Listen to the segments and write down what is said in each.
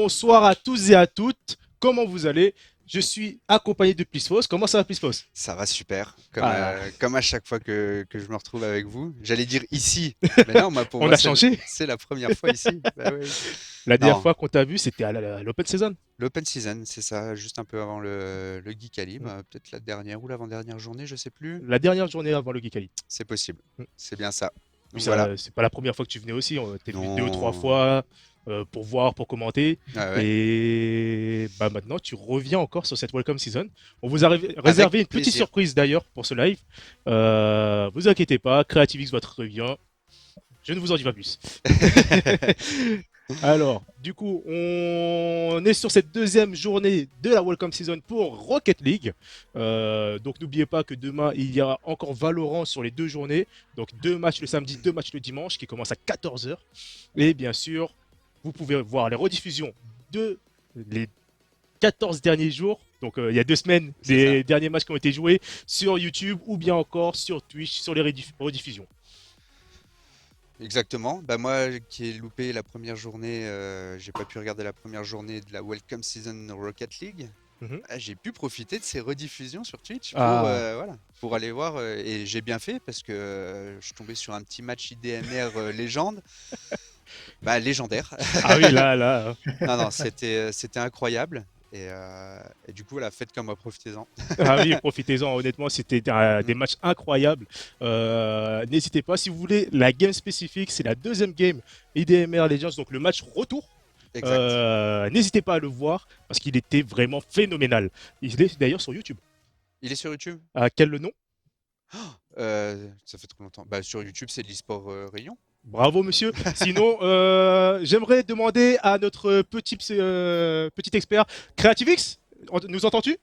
Bonsoir à tous et à toutes. Comment vous allez? Je suis accompagné de Plisfos. Comment ça va, Plisfos? Ça va super, Ah, comme à chaque fois que je me retrouve avec vous. J'allais dire ici, mais non, moi, pour on moi, a c'est changé. c'est la première fois ici. Bah oui. La dernière Non, fois qu'on t'a vu, c'était à l'Open Season. l'open season, c'est ça, juste un peu avant le Geek Ali, peut-être la dernière ou l'avant-dernière journée, je sais plus. La dernière journée avant le Geekali. C'est possible, c'est bien ça. Puis Donc voilà. ça, c'est pas la première fois que tu venais aussi. T'es venu deux ou trois Non, fois pour voir, pour commenter. ouais, ouais, Et bah maintenant, tu reviens encore sur cette Welcome Season. On vous a avec réservé une petite plaisir. surprise d'ailleurs pour ce live. Vous inquiétez pas, CreativeX va revient. Je ne vous en dis pas plus. Alors, du coup, on est sur cette deuxième journée de la Welcome Season pour Rocket League. Donc, n'oubliez pas que demain, il y a encore Valorant sur les deux journées. Donc, deux matchs le samedi, deux matchs le dimanche qui commencent à 14 heures. Et bien sûr, vous pouvez voir les rediffusions de les 14 derniers jours. Donc, il y a 2 semaines, C'est ça. des derniers matchs qui ont été joués sur YouTube ou bien encore sur Twitch, sur les rediffusions. Exactement. Bah moi qui ai loupé la première journée, j'ai pas pu regarder la première journée de la Welcome Season Rocket League. Mhm. Ah, j'ai pu profiter de ces rediffusions sur Twitch pour, Ah. voilà, pour aller voir, et j'ai bien fait parce que je suis tombé sur un petit match IDMR légende, bah légendaire. Ah oui, là. Non, non, c'était incroyable. Et du coup, voilà, faites comme moi, profitez-en. Ah oui, profitez-en. Honnêtement, c'était des matchs incroyables. N'hésitez pas. Si vous voulez la game spécifique, c'est la deuxième game IDMR Legends, donc le match retour. Exact. N'hésitez pas à le voir parce qu'il était vraiment phénoménal. Il est d'ailleurs sur YouTube. Il est sur YouTube? Quel le nom? Ça fait trop longtemps. Bah, sur YouTube, c'est de l'e-sport Rayon. Bravo, monsieur. Sinon, j'aimerais demander à notre petit expert, CreativeX, nous entends-tu?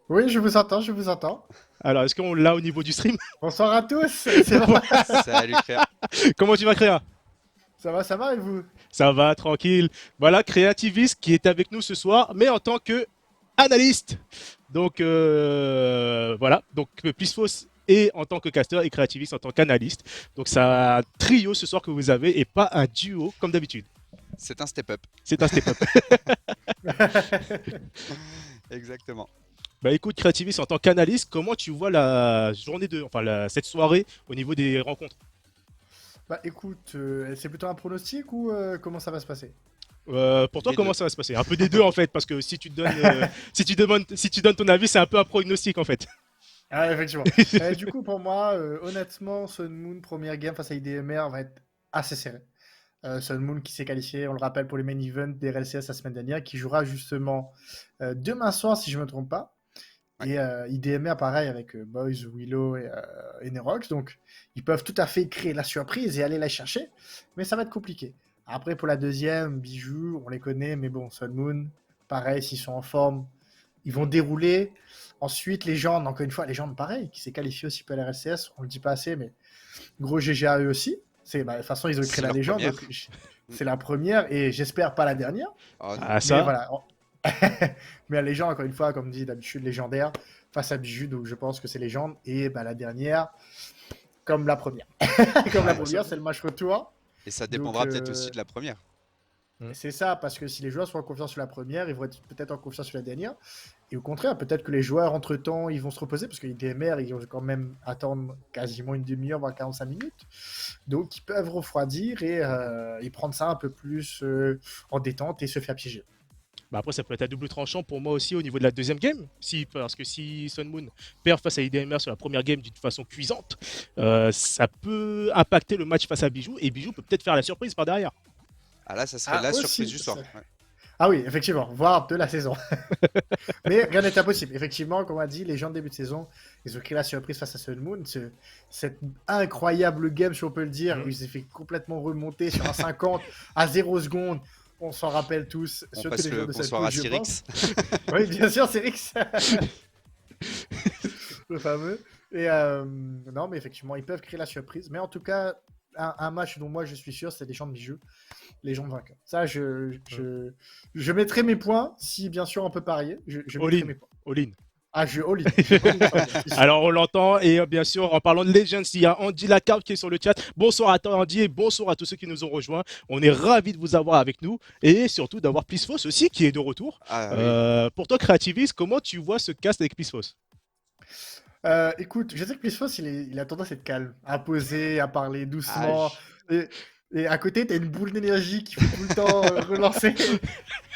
Oui, je vous entends, je vous entends. Alors, est-ce qu'on l'a au niveau du stream? Bonsoir à tous, c'est bon. Salut, Créa. Comment tu vas, Créa? Ça va et vous? Ça va, tranquille. Voilà, Creativist qui est avec nous ce soir, mais en tant que analyste. Donc voilà, donc Plisfos est en tant que caster et Creativist en tant qu'analyste. Donc c'est un trio ce soir que vous avez et pas un duo comme d'habitude. C'est un step-up. C'est un step-up. Exactement. Bah écoute, Creativist en tant qu'analyste, comment tu vois la journée de, enfin cette soirée au niveau des rencontres? Bah écoute, c'est plutôt un pronostic ou comment ça va se passer? Pour toi, Les comment deux. ça va se passer? Un peu des deux en fait, parce que si tu donnes, si tu donnes ton avis, c'est un peu un prognostic en fait. Ah, effectivement. Du coup, pour moi, honnêtement, Sun Moon, première game face à IDMR, va être assez serré. Sun Moon qui s'est qualifié, on le rappelle, pour les main events des RLCS la semaine dernière, qui jouera justement demain soir, si je ne me trompe pas. Ouais. Et IDMR, pareil, avec Boys, Willow et Nerox. Donc, ils peuvent tout à fait créer la surprise et aller la chercher. Mais ça va être compliqué. Après, pour la deuxième, Bijou, on les connaît. Mais bon, Sun Moon, pareil, s'ils sont en forme, ils vont Mhm. dérouler. Ensuite, Légende, encore une fois, Légende, pareil, qui s'est qualifié aussi pour la RLCS. On le dit pas assez, mais gros GG à eux aussi. Bah, de toute façon, ils ont créé C'est la leur légende. première. Donc, Mm. c'est la première. Et j'espère pas la dernière. Oh non. Ah Mais ça, voilà. Mais les gens, encore une fois, comme dit d'habitude, légendaire face à Bijou, donc je pense que c'est légende. Et bah, la dernière, comme la première. Comme la ah bah ça. première, c'est le match retour. Et ça Donc dépendra peut-être aussi de la première. Mm. c'est ça, parce que si les joueurs sont en confiance sur la première, ils vont être peut-être en confiance sur la dernière. Et au contraire, peut-être que les joueurs, entre-temps, ils vont se reposer, parce que les DMR, ils vont quand même attendre quasiment une demi-heure, voire 45 minutes. Donc ils peuvent refroidir et prendre ça un peu plus en détente et se faire piéger. Bah après, ça peut être à double tranchant pour moi aussi au niveau de la deuxième game. Parce que si Sun Moon perd face à IDMR sur la première game d'une façon cuisante, ça peut impacter le match face à Bijou et Bijou peut peut-être faire la surprise par derrière. Ah là, ça serait Ah, la surprise aussi. du soir. Ouais. Ah oui, effectivement, voire de la saison. Mais rien n'est impossible. Effectivement, comme on a dit, les gens de début de saison, ils ont créé la surprise face à Sun Moon. Cette incroyable game, si on peut le dire, où Mhm. il s'est fait complètement remonter sur un 50 à 0 secondes. On s'en rappelle tous, On surtout passe les joueurs le de cette bonsoir à poule, je pense. Cyrix. Oui, bien sûr, c'est Rix, le fameux. Et non, mais effectivement, ils peuvent créer la surprise. Mais en tout cas, un match dont moi je suis sûr, c'est les gens de bijou, les gens de vainqueurs. Ça, je mettrai mes points, si bien sûr on peut parier, je All mettrai in. mes points. All in. Ah, je all in. Je all in sur Legends, c'est sûr. Alors on l'entend et bien sûr en parlant de Legends, il y a Andy Lacarpe qui est sur le chat. Bonsoir à toi Andy et bonsoir à tous ceux qui nous ont rejoints. On est ravis de vous avoir avec nous et surtout d'avoir Plisfos aussi qui est de retour. Ah oui. Pour toi Creativist, comment tu vois ce cast avec Plisfos? Écoute, je sais que Plisfos, il a tendance à être calme, à poser, à parler Ah, doucement. Et à côté, t'as une boule d'énergie qu'il faut tout le temps relancer.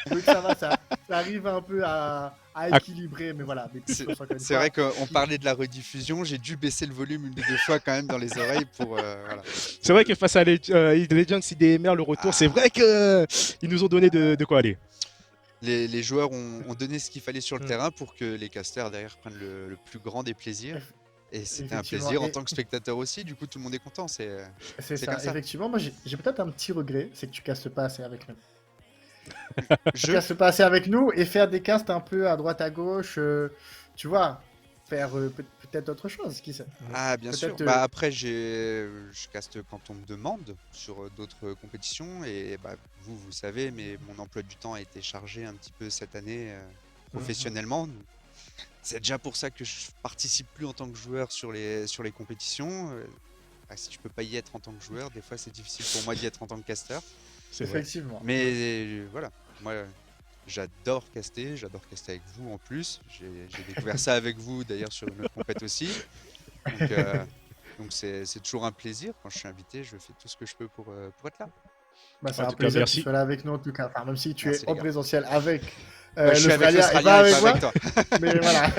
Donc ça va, ça arrive un peu à Ah, équilibrer. Mais voilà, mais c'est Plisfos, encore une c'est vrai fois. qu'on parlait de la rediffusion, j'ai dû baisser le volume une ou deux fois quand même dans les oreilles pour voilà. c'est vrai que face à Legends IDMR, le retour, c'est Ah, vrai qu'ils nous ont donné de quoi aller. les joueurs ont donné ce qu'il fallait sur le Mm. terrain pour que les casters derrière prennent le plus grand des plaisirs. Eff- Et c'était un Effectivement. plaisir en Et tant que spectateur aussi, du coup tout le monde est content, c'est c'est comme ça. ça. Effectivement, moi, j'ai peut-être un petit regret, c'est que tu castes pas assez avec nous. Tu Je castes pas assez avec nous et faire des castes un peu à droite à gauche, tu vois, faire peut-être autre chose, qui sait. Ah bien sûr. Peut-être. Bah après je caste quand on me demande sur d'autres compétitions et bah vous savez mais mon emploi du temps a été chargé un petit peu cette année professionnellement. C'est déjà pour ça que je participe plus en tant que joueur sur les compétitions. Bah, si je peux pas y être en tant que joueur, des fois c'est difficile pour moi d'y être en tant que caster. C'est vrai. Effectivement. Mais voilà, moi j'adore caster avec vous en plus. J'ai découvert ça avec vous d'ailleurs sur une autre compète aussi. Donc c'est toujours un plaisir. Quand je suis invité, je fais tout ce que je peux pour être là. Bah, c'est En un tout cas, plaisir que tu merci. sois là avec nous en tout cas. Enfin, même si tu es Merci les en gars. présentiel avec Ouais, je suis avec l'Australien et pas l'Australien et avec pas moi. avec toi. Mais voilà.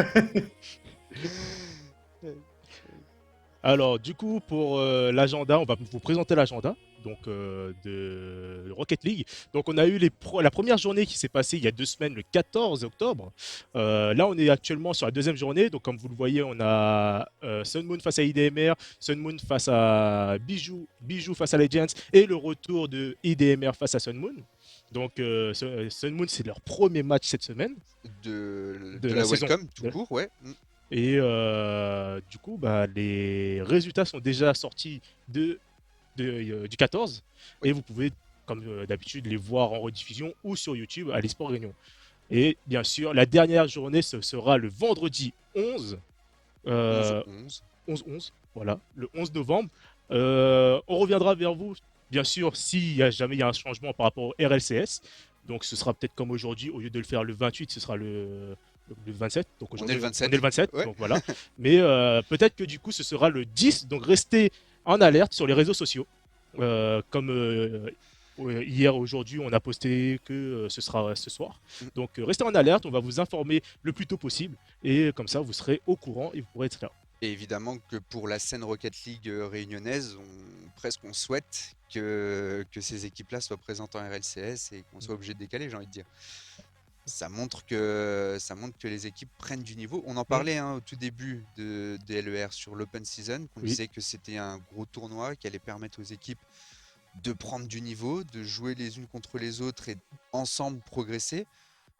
Alors, du coup, pour l'agenda, on va vous présenter l'agenda donc de Rocket League. Donc, on a eu la première journée qui s'est passée il y a 2 semaines, le 14 octobre. Là, on est actuellement sur la deuxième journée. Donc, comme vous le voyez, on a Sun Moon face à IDMR, Sun Moon face à Bijou, Bijou face à Legends et le retour de IDMR face à Sun Moon. Donc, Sun Moon, c'est leur premier match cette semaine de De la la saison. welcome tout court, ouais. Et du coup, bah, les résultats sont déjà sortis du 14 Oui. et vous pouvez, comme d'habitude, les voir en rediffusion ou sur YouTube à l'eSport Réunion. Et bien sûr, la dernière journée, ce sera le vendredi 11, 11 euh, 11. 11-11, voilà, le 11 novembre. On reviendra vers vous, bien sûr, s'il y a jamais il y a un changement par rapport au RLCS. Donc ce sera peut-être comme aujourd'hui, au lieu de le faire le 28, ce sera le 27. Donc On est aujourd'hui, le on est le 27. 27, Ouais. donc voilà. Mais peut-être que du coup, ce sera le 10. Donc restez en alerte sur les réseaux sociaux. Comme hier, aujourd'hui, on a posté que ce sera ce soir. Mm. Donc restez en alerte, on va vous informer le plus tôt possible. Et comme ça, vous serez au courant et vous pourrez être là. Et évidemment que pour la scène Rocket League réunionnaise, on souhaite que ces équipes-là soient présentes en RLCS et qu'on soit obligé de décaler, j'ai envie de dire. Ça montre que les équipes prennent du niveau. On en parlait au tout début des LER sur l'Open Season, qu'on Oui. disait que c'était un gros tournoi qui allait permettre aux équipes de prendre du niveau, de jouer les unes contre les autres et ensemble progresser.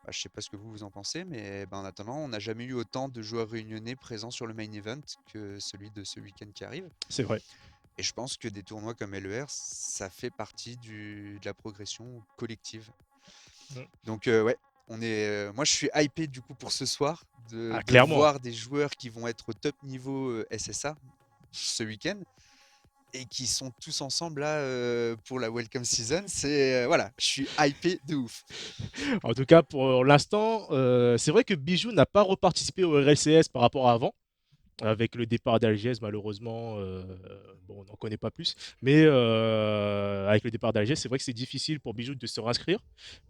Bah, je sais pas ce que vous en pensez, mais en attendant, on n'a jamais eu autant de joueurs réunionnais présents sur le main event que celui de ce week-end qui arrive. C'est vrai. Et je pense que des tournois comme LER, ça fait partie de la progression collective. Mm. Donc ouais, moi je suis hypé du coup pour ce soir de Clairement. voir des joueurs qui vont être au top niveau SSA ce week-end et qui sont tous ensemble là pour la welcome season. C'est voilà, je suis hypé de ouf. En tout cas, pour l'instant, c'est vrai que Bijou n'a pas reparticipé au RLCS par rapport à avant. Avec le départ d'Algès, malheureusement, bon, on n'en connaît pas plus. Mais avec le départ d'Algès, c'est vrai que c'est difficile pour Bijou de se réinscrire.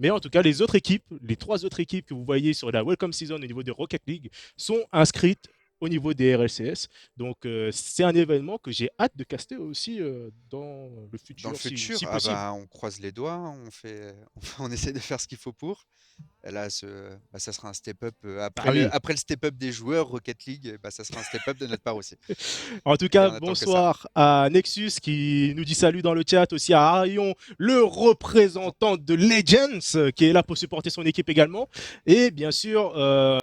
Mais en tout cas, les autres équipes, les 3 autres équipes que vous voyez sur la Welcome Season au niveau de Rocket League sont inscrites au niveau des RLCS. Donc, c'est un événement que j'ai hâte de caster aussi dans le Dans futur, le futur, si ah possible. bah, on croise les doigts, on essaie de faire ce qu'il faut pour. Et là, ça sera un step-up. Après, Ah oui. après le step-up des joueurs, Rocket League, ça sera un step-up de notre part aussi. En tout Et cas, on attend que ça. bonsoir à Nexus qui nous dit salut dans le chat, aussi à Arion, le représentant de Legends, qui est là pour supporter son équipe également. Et bien sûr,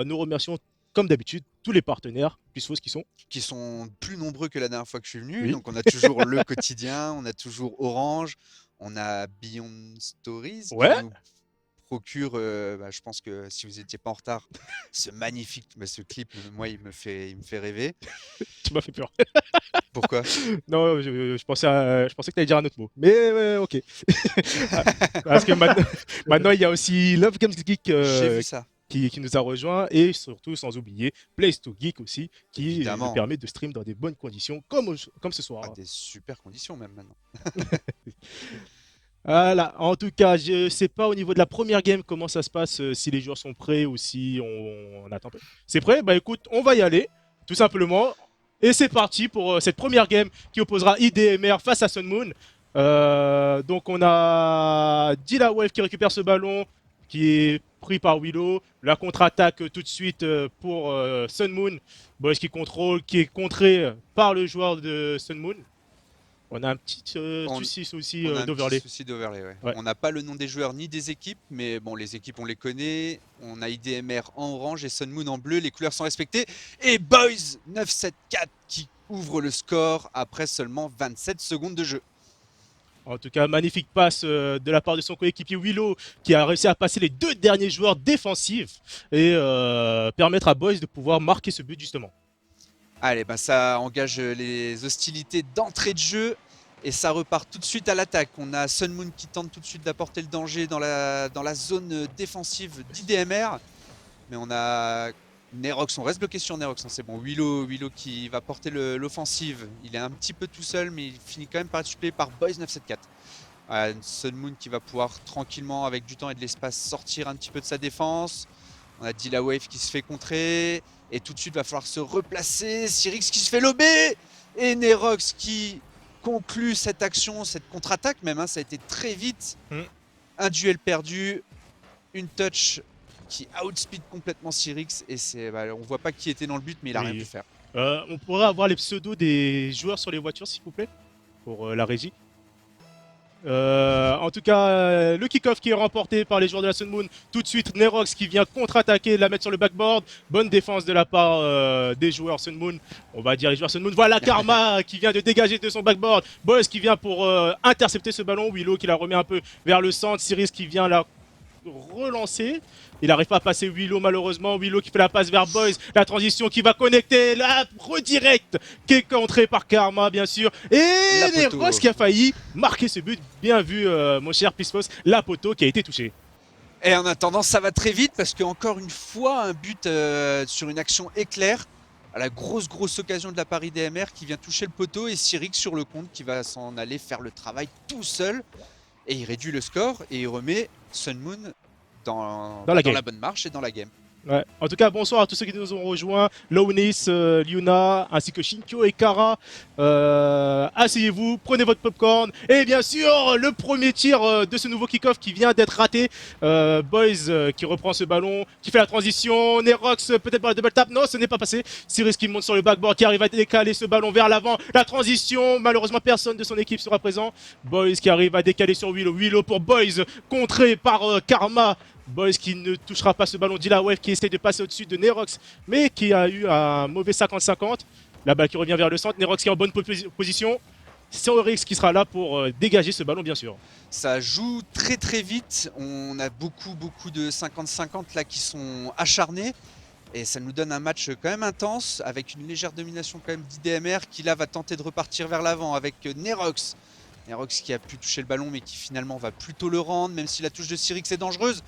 nous remercions, comme d'habitude, tous les partenaires, plus qui sont. Qui sont plus nombreux que la dernière fois que je suis venu. Oui. Donc, on a toujours le quotidien, on a toujours Orange, on a Beyond Stories Ouais. qui nous procure, je pense que si vous n'étiez pas en retard, ce magnifique, ce clip, moi, il me fait rêver. Tu m'as fait peur. Pourquoi? Non, je pensais que tu allais dire un autre mot. Mais ouais, ok. Parce que maintenant, il y a aussi Love Games Geek J'ai vu ça, qui nous a rejoint et surtout, sans oublier, Place to Geek aussi, qui nous évidemment. permet de stream dans des bonnes conditions, comme ce À soir. des super conditions même maintenant. Voilà, en tout cas, je sais pas au niveau de la première game comment ça se passe, si les joueurs sont prêts ou si on attend un peu. C'est prêt? Bah écoute, on va y aller, tout simplement. Et c'est parti pour cette première game qui opposera IDMR face à Sun Moon. Donc on a Dilawave qui récupère ce ballon, qui est pris par Willow. La contre-attaque tout de suite pour Sun Moon. Boys qui contrôle, qui est contré par le joueur de Sun Moon. On a un petit On- souci aussi On a un d'overlay. petit souci d'overlay, ouais. Ouais. On n'a pas le nom des joueurs ni des équipes, mais bon, les équipes on les connaît. On a IDMR en orange et Sun Moon en bleu. Les couleurs sont respectées. Et Boys 974 qui ouvre le score après seulement 27 secondes de jeu. En tout cas, magnifique passe de la part de son coéquipier Willow qui a réussi à passer les deux derniers joueurs défensifs et permettre à Boys de pouvoir marquer ce but justement. Allez, ça engage les hostilités d'entrée de jeu et ça repart tout de suite à l'attaque. On a Sun Moon qui tente tout de suite d'apporter le danger dans la zone défensive d'IDMR. Mais on a Nerox, on reste bloqué sur Nerox, hein, c'est bon. Willow qui va porter l'offensive. Il est un petit peu tout seul, mais il finit quand même par être suppléé par Boys 974. Sun Moon qui va pouvoir tranquillement, avec du temps et de l'espace, sortir un petit peu de sa défense. On a Dilawave qui se fait contrer. Et tout de suite, va falloir se replacer. Cyrix qui se fait lober. Et Nerox qui conclut cette action, cette contre-attaque même. Hein, ça a été très vite. Un duel perdu. Une touch qui outspeed complètement Cyrix. Et on voit pas qui était dans le but, mais il a rien pu faire. On pourrait avoir les pseudos des joueurs sur les voitures, s'il vous plaît, pour la régie. En tout cas, le kick-off qui est remporté par les joueurs de la Sun Moon. Tout de suite, Nerox qui vient contre-attaquer, la mettre sur le backboard. Bonne défense de la part des joueurs Sun Moon. On va dire les joueurs Sun Moon. Voilà Karma qui vient de dégager de son backboard. Boss qui vient pour intercepter ce ballon. Willow qui la remet un peu vers le centre. Cyrus qui vient la relancer. Il n'arrive pas à passer Willow malheureusement. Willow qui fait la passe vers Boys. La transition qui va connecter. La redirect qui est contrée par Karma bien sûr. Et Nerox qui a failli marquer ce but. Bien vu mon cher Pisfos. La poteau qui a été touchée. Et en attendant ça va très vite parce qu'encore une fois un but sur une action éclair. À la grosse occasion de la Paris DMR qui vient toucher le poteau et Cyrix sur le compte qui va s'en aller faire le travail tout seul. Et il réduit le score et il remet Sun Moon dans la bonne marche et dans la game. Ouais. En tout cas, bonsoir à tous ceux qui nous ont rejoints, Lownis, Liuna, ainsi que Shinkyo et Kara. Asseyez-vous, prenez votre popcorn. Et bien sûr, le premier tir de ce nouveau kick-off qui vient d'être raté. Boys qui reprend ce ballon, qui fait la transition. Nerox peut-être par la double tap. Non, ce n'est pas passé. Cyrus qui monte sur le backboard, qui arrive à décaler ce ballon vers l'avant. La transition, malheureusement personne de son équipe sera présent. Boys qui arrive à décaler sur Willow. Willow pour Boys, contré par Karma. Boys qui ne touchera pas ce ballon. Dilawave qui essaie de passer au-dessus de Nerox, mais qui a eu un mauvais 50-50. La balle qui revient vers le centre. Nerox qui est en bonne position. Cyrix qui sera là pour dégager ce ballon, bien sûr. Ça joue très vite. On a beaucoup de 50-50 là qui sont acharnés. Et ça nous donne un match quand même intense, avec une légère domination quand même d'IDMR qui là va tenter de repartir vers l'avant avec Nerox. Nerox qui a pu toucher le ballon mais qui finalement va plutôt le rendre, même si la touche de Cyrix est dangereuse.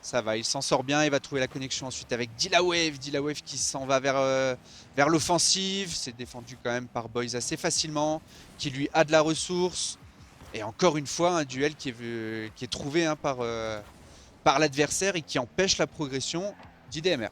Ça va, il s'en sort bien, il va trouver la connexion ensuite avec Dilawave. Dilawave qui s'en va vers l'offensive. C'est défendu quand même par Boys assez facilement, qui lui a de la ressource. Et encore une fois, un duel qui est trouvé hein, par l'adversaire et qui empêche la progression d'IDMR.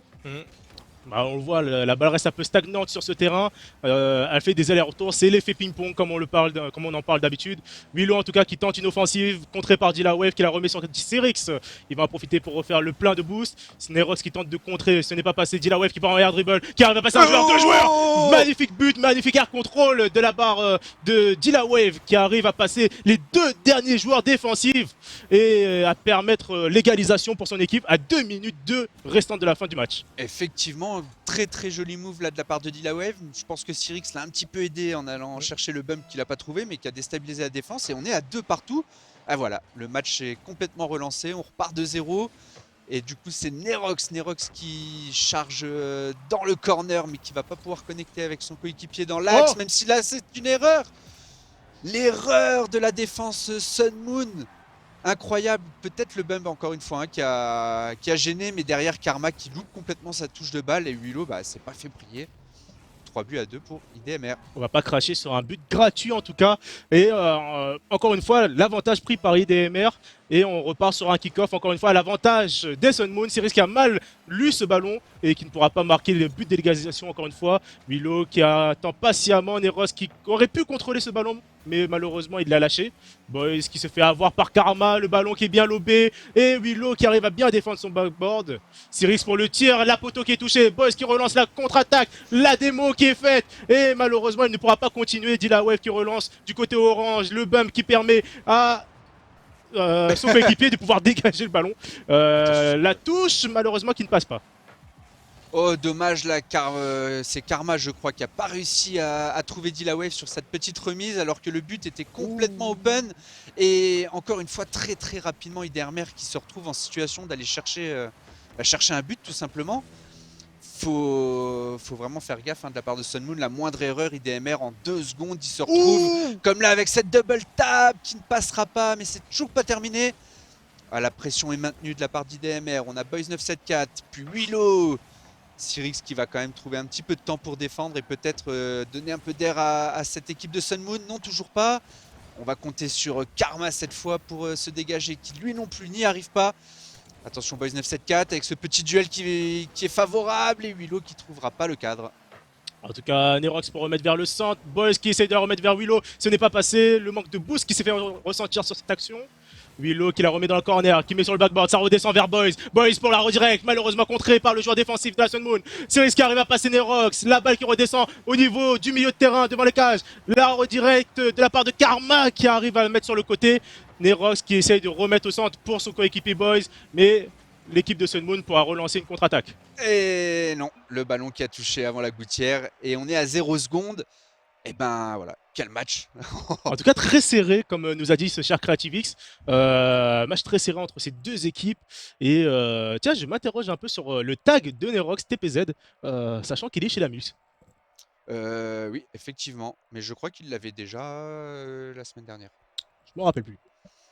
Bah, on le voit, la balle reste un peu stagnante sur ce terrain. Elle fait des allers-retours. C'est l'effet ping-pong comme on en parle d'habitude. Willow en tout cas qui tente une offensive contrée par Dilawave qui la remet sur Cyrix. Il va en profiter pour refaire le plein de boost. Nerox qui tente de contrer, ce n'est pas passé. Dilawave qui part en air dribble, qui arrive à passer un joueur, deux joueurs. Magnifique but, magnifique air control de la barre de Dilawave qui arrive à passer les deux derniers joueurs défensifs et à permettre l'égalisation pour son équipe à 2 minutes 2 restantes de la fin du match. Effectivement, très joli move là de la part de Dilawave. Je pense que Cyrix l'a un petit peu aidé en allant chercher le bump qu'il n'a pas trouvé mais qui a déstabilisé la défense et on est à 2 partout. Ah voilà, le match est complètement relancé, on repart de 0. Et du coup, c'est Nerox qui charge dans le corner, mais qui va pas pouvoir connecter avec son coéquipier dans l'axe, Oh, même si là, c'est une erreur. L'erreur de la défense Sun Moon. Incroyable. Peut-être le bump, encore une fois, hein, qui a gêné, mais derrière, Karma qui loupe complètement sa touche de balle. Et Willow, bah, c'est pas fait prier. 3-2 pour IDMR. on va pas cracher sur un but gratuit en tout cas. Et encore une fois, l'avantage pris par IDMR. Et on repart sur un kick-off. Encore une fois, l'avantage des Sun Moon. Cyrus qui a mal lu ce ballon et qui ne pourra pas marquer le but d'égalisation. Encore une fois, Willow qui attend patiemment Neros qui aurait pu contrôler ce ballon, mais malheureusement il l'a lâché. Boys qui se fait avoir par Karma, le ballon qui est bien lobé. Et Willow qui arrive à bien défendre son backboard. Cyrus pour le tir, la poteau qui est touchée. Boys qui relance la contre-attaque. La démo qui est faite. Et malheureusement il ne pourra pas continuer. Dilawave qui relance du côté orange. Le bump qui permet à son coéquipier de pouvoir dégager le ballon. La touche, malheureusement, qui ne passe pas. Oh, dommage là, car c'est Karma, je crois, qui a pas réussi à trouver Dilawave sur cette petite remise, alors que le but était complètement open. Et encore une fois, très très rapidement, IDMR qui se retrouve en situation d'aller chercher un but, tout simplement. Faut vraiment faire gaffe de la part de Sun Moon. La moindre erreur, IDMR en 2 secondes, il se retrouve comme là avec cette double tap qui ne passera pas, mais c'est toujours pas terminé. Ah, la pression est maintenue de la part d'IDMR. On a Boys 974, puis Willow. Cyrix qui va quand même trouver un petit peu de temps pour défendre et peut-être donner un peu d'air à cette équipe de Sun Moon. Non, toujours pas. On va compter sur Karma cette fois pour se dégager, qui lui non plus n'y arrive pas. Attention Boys 974 avec ce petit duel qui est favorable et Willow qui trouvera pas le cadre. En tout cas, Nerox pour remettre vers le centre. Boys qui essaye de la remettre vers Willow. Ce n'est pas passé. Le manque de boost qui s'est fait ressentir sur cette action. Willow qui la remet dans le corner, qui met sur le backboard, ça redescend vers Boys. Boys pour la redirect, malheureusement contré par le joueur défensif de la Sun Moon. Cyrus qui arrive à passer Nerox, la balle qui redescend au niveau du milieu de terrain devant les cages. La redirect de la part de Karma qui arrive à le mettre sur le côté. Nerox qui essaye de remettre au centre pour son coéquipier Boys, mais l'équipe de Sun Moon pourra relancer une contre-attaque. Et non, le ballon qui a touché avant la gouttière et on est à 0 secondes. Et ben voilà, quel match. En tout cas, très serré, comme nous a dit ce cher CreativeX. Match très serré entre ces deux équipes. Et tiens, je m'interroge un peu sur le tag de Nerox TPZ, sachant qu'il est chez la Mulse. Oui, effectivement. Mais je crois qu'il l'avait déjà la semaine dernière. Je me rappelle plus.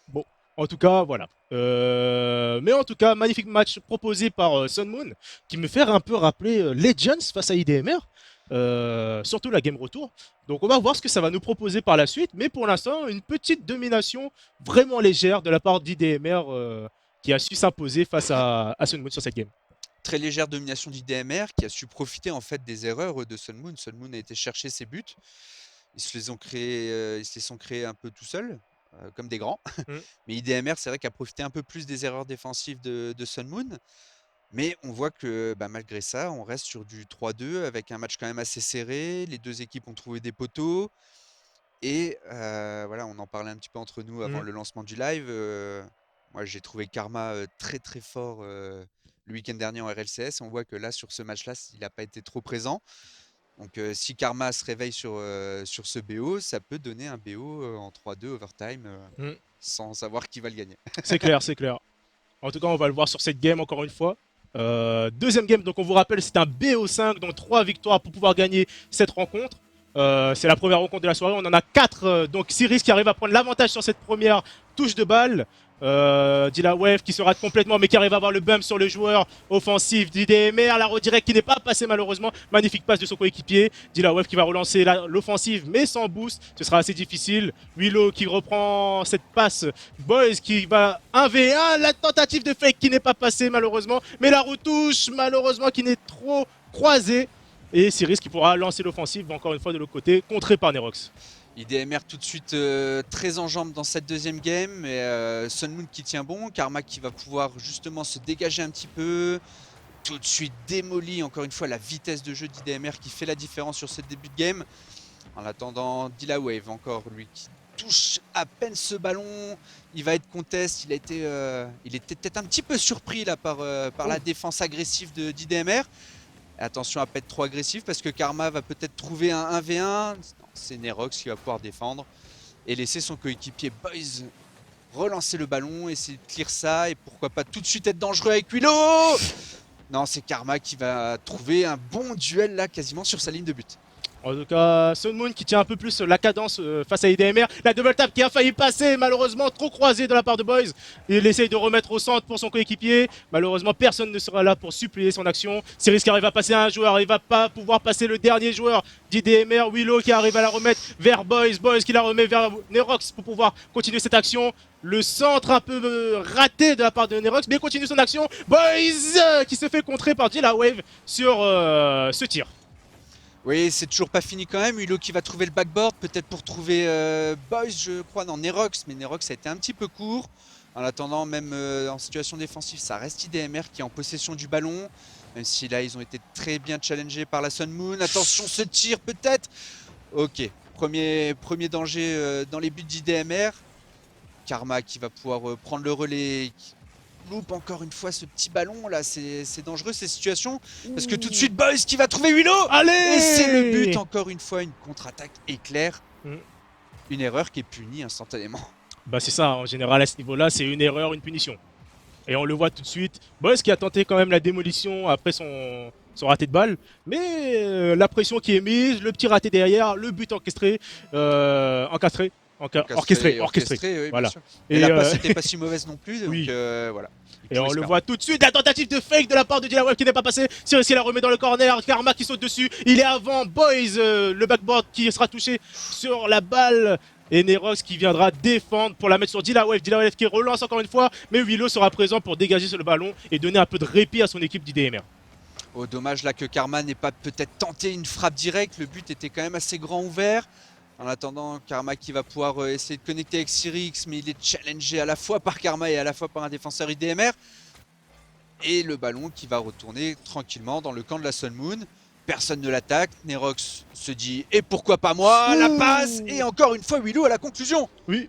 Bon, en tout cas, voilà. Mais en tout cas, magnifique match proposé par Sun Moon, qui me fait un peu rappeler Legends face à IDMR. Surtout la game retour. Donc on va voir ce que ça va nous proposer par la suite. Mais pour l'instant, une petite domination vraiment légère de la part d'IDMR qui a su s'imposer face à Sun Moon sur cette game. Très légère domination d'IDMR qui a su profiter en fait des erreurs de Sun Moon. Sun Moon a été chercher ses buts. Ils se les sont créés un peu tout seuls, comme des grands. Mais IDMR, c'est vrai, qu'a profité un peu plus des erreurs défensives de Sun Moon. Mais on voit que malgré ça, on reste sur du 3-2 avec un match quand même assez serré. Les deux équipes ont trouvé des poteaux. Et voilà, on en parlait un petit peu entre nous avant le lancement du live. Moi, j'ai trouvé Karma très très fort le week-end dernier en RLCS. On voit que là, sur ce match-là, il n'a pas été trop présent. Donc si Karma se réveille sur ce BO, ça peut donner un BO en 3-2 overtime sans savoir qui va le gagner. C'est clair, c'est clair. En tout cas, on va le voir sur cette game encore une fois. Deuxième game, donc on vous rappelle, c'est un BO5, donc 3 victoires pour pouvoir gagner cette rencontre. C'est la première rencontre de la soirée, on en a 4. Donc Cyrus qui arrive à prendre l'avantage sur cette première touche de balle. Dilawave qui se rate complètement mais qui arrive à avoir le bump sur le joueur offensif d'IDMR, la redirect qui n'est pas passée malheureusement, magnifique passe de son coéquipier. Dilawave qui va relancer l'offensive mais sans boost, ce sera assez difficile. Willow qui reprend cette passe, Boys qui va 1v1, la tentative de fake qui n'est pas passée malheureusement, mais la retouche malheureusement qui n'est trop croisée. Et Cyrus qui pourra lancer l'offensive encore une fois de l'autre côté, contré par Nerox. IDMR tout de suite très en jambes dans cette deuxième game. Et Sun Moon qui tient bon. Karma qui va pouvoir justement se dégager un petit peu. Tout de suite démoli. Encore une fois, la vitesse de jeu d'IDMR qui fait la différence sur ce début de game. En attendant, Dilawave encore, lui qui touche à peine ce ballon. Il va être contest. Il était peut-être un petit peu surpris là, par la défense agressive d'IDMR. Attention à pas être trop agressif parce que Karma va peut-être trouver un 1v1. C'est Nerox qui va pouvoir défendre et laisser son coéquipier Boys relancer le ballon, essayer de clear ça et pourquoi pas tout de suite être dangereux avec Willow. Non, c'est Karma qui va trouver un bon duel là, quasiment sur sa ligne de but. En tout cas, Sun Moon qui tient un peu plus la cadence face à IDMR. La double tap qui a failli passer, malheureusement trop croisée de la part de Boys. Il essaye de remettre au centre pour son coéquipier. Malheureusement, personne ne sera là pour suppléer son action. Siris qui arrive à passer un joueur, il va pas pouvoir passer le dernier joueur d'IDMR. Willow qui arrive à la remettre vers Boys. Boys qui la remet vers Nerox pour pouvoir continuer cette action. Le centre un peu raté de la part de Nerox, mais il continue son action. Boys qui se fait contrer par Dilawave sur ce tir. Oui, c'est toujours pas fini quand même. Willow qui va trouver le backboard, peut-être pour trouver Boys, je crois, dans Nerox. Mais Nerox a été un petit peu court. En attendant, même en situation défensive, ça reste IDMR qui est en possession du ballon. Même si là, ils ont été très bien challengés par la Sun Moon. Attention, ce tir peut-être. Ok, premier danger dans les buts d'IDMR. Karma qui va pouvoir prendre le relais. Loupe encore une fois ce petit ballon là, c'est dangereux ces situations parce que tout de suite Boys qui va trouver Willow. Allez, et c'est le but encore une fois, une contre-attaque éclair, une erreur qui est punie instantanément. Bah c'est ça, en général à ce niveau-là, c'est une erreur, une punition. Et on le voit tout de suite, Boys qui a tenté quand même la démolition après son raté de balle, mais la pression qui est mise, le petit raté derrière, le but orchestré, orchestré. Oui, voilà. Et la passe n'était pas si mauvaise non plus, donc oui. voilà. Et on le voit tout de suite, la tentative de fake de la part de Dilawave qui n'est pas passée. Siris qui la remet dans le corner, Karma qui saute dessus. Il est avant Boys, le backboard qui sera touché sur la balle. Et Nerox qui viendra défendre pour la mettre sur Dilawave. Dilawave qui relance encore une fois, mais Willow sera présent pour dégager sur le ballon et donner un peu de répit à son équipe d'IDMR. Oh, dommage là que Karma n'ait pas peut-être tenté une frappe directe. Le but était quand même assez grand ouvert. En attendant, Karma qui va pouvoir essayer de connecter avec Sirix, mais il est challengé à la fois par Karma et à la fois par un défenseur IDMR. Et le ballon qui va retourner tranquillement dans le camp de la Sun Moon. Personne ne l'attaque. Nerox se dit « Et pourquoi pas moi ?» La passe. Et encore une fois, Willow à la conclusion. Oui,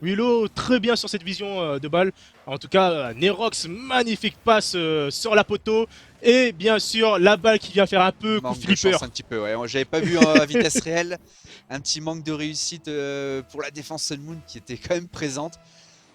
Willow très bien sur cette vision de balle. En tout cas, Nerox, magnifique passe sur la poteau. Et bien sûr, la balle qui vient faire un peu coup flipper. Un petit peu, ouais. J'avais pas vu à vitesse réelle. Un petit manque de réussite pour la défense Sun Moon qui était quand même présente.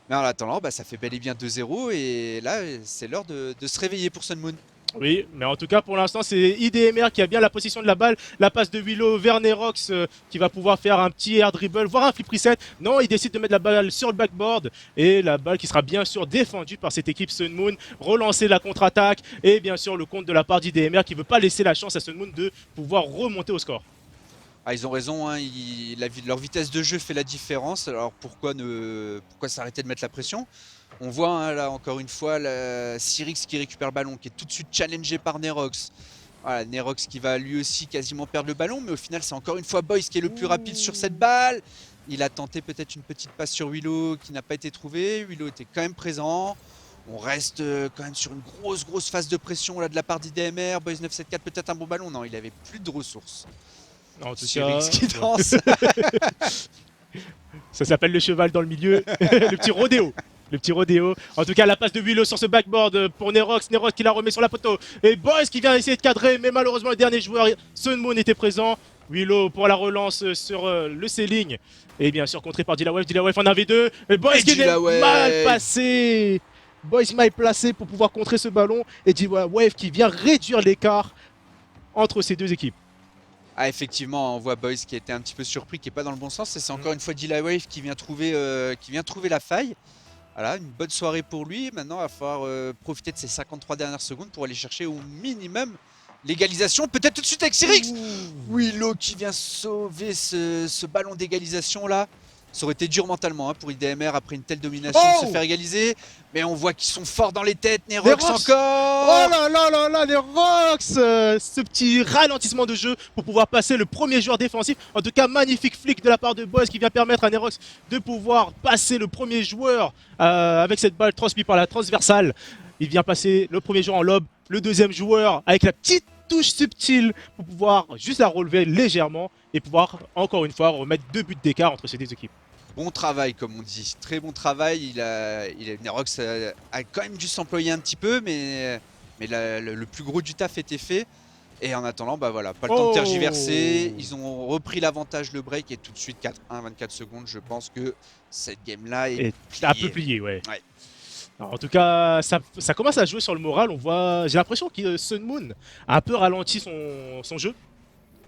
Mais en attendant, bah, ça fait bel et bien 2-0. Et là, c'est l'heure de se réveiller pour Sun Moon. Oui, mais en tout cas pour l'instant c'est IDMR qui a bien la position de la balle. La passe de Willow vers Nerox qui va pouvoir faire un petit air dribble, voire un flip reset. Non, il décide de mettre la balle sur le backboard. Et la balle qui sera bien sûr défendue par cette équipe Sun Moon. Relancer la contre-attaque. Et bien sûr le compte de la part d'IDMR qui ne veut pas laisser la chance à Sun Moon de pouvoir remonter au score. Ah, ils ont raison, hein, leur vitesse de jeu fait la différence. Alors pourquoi s'arrêter de mettre la pression? On voit hein, là encore une fois Sirix qui récupère le ballon, qui est tout de suite challengé par Nerox. Voilà, Nerox qui va lui aussi quasiment perdre le ballon, mais au final c'est encore une fois Boys qui est le plus rapide sur cette balle. Il a tenté peut-être une petite passe sur Willow qui n'a pas été trouvée. Willow était quand même présent. On reste quand même sur une grosse phase de pression là, de la part d'IDMR. Boys 974 peut-être un bon ballon. Non, il avait plus de ressources. En tout Sirix cas, qui danse. ça s'appelle le cheval dans le milieu, le petit rodéo. Le petit rodéo. En tout cas, la passe de Willow sur ce backboard pour Nerox. Nerox qui la remet sur la poteau. Et Boys qui vient essayer de cadrer, mais malheureusement le dernier joueur, Sun Moon, était présent. Willow pour la relance sur le ceiling. Et bien sûr contré par Dilawave. Dilawave en avait deux. Et Boys qui est mal passé. Boys mal placé pour pouvoir contrer ce ballon. Et Dilawave qui vient réduire l'écart entre ces deux équipes. Ah effectivement, on voit Boys qui a été un petit peu surpris, qui n'est pas dans le bon sens. Et c'est encore une fois Dilawave qui vient trouver la faille. Voilà, une bonne soirée pour lui. Maintenant, il va falloir profiter de ces 53 dernières secondes pour aller chercher au minimum l'égalisation. Peut-être tout de suite avec Sirix. Willow qui vient sauver ce ballon d'égalisation là. Ça aurait été dur mentalement hein, pour IDMR après une telle domination de se faire égaliser. Mais on voit qu'ils sont forts dans les têtes. Nerox encore. Oh là là là là, Nerox ce petit ralentissement de jeu pour pouvoir passer le premier joueur défensif. En tout cas, magnifique flic de la part de Boys qui vient permettre à Nerox de pouvoir passer le premier joueur avec cette balle transmise par la transversale. Il vient passer le premier joueur en lob, le deuxième joueur avec la petite touche subtile pour pouvoir juste la relever légèrement et pouvoir encore une fois remettre 2 buts d'écart entre ces deux équipes. Bon travail comme on dit, très bon travail. Nerox a quand même dû s'employer un petit peu, mais le plus gros du taf était fait. Et en attendant, bah voilà, pas le temps de tergiverser. Ils ont repris l'avantage, le break, et tout de suite 4-1, 24 secondes. Je pense que cette game-là est un peu plié, ouais. Ouais. Alors, en tout cas, ça commence à jouer sur le moral. On voit, j'ai l'impression que Sun Moon a un peu ralenti son jeu.